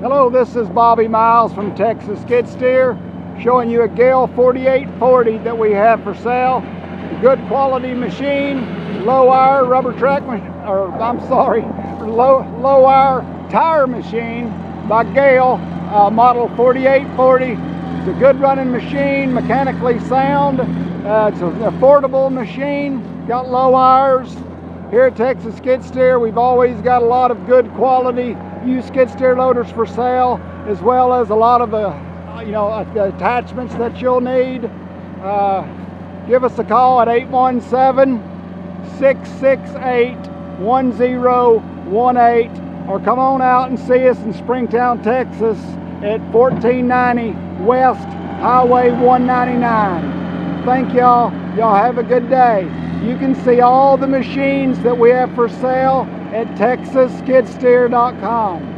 Hello, this is Bobby Miles from Texas Skid Steer, showing you a Gehl 4840 that we have for sale. A good quality machine, low wire rubber track, low wire tire machine by Gehl, model 4840. It's a good running machine, mechanically sound. It's an affordable machine, got low wires. Here at Texas Skid Steer, we've always got a lot of good quality used skid steer loaders for sale, as well as a lot of the attachments that you'll need. Give us a call at 817-668-1018, or come on out and see us in Springtown, Texas at 1490 West Highway 199. Thank y'all. Y'all have a good day. You can see all the machines that we have for sale at TexasSkidSteer.com.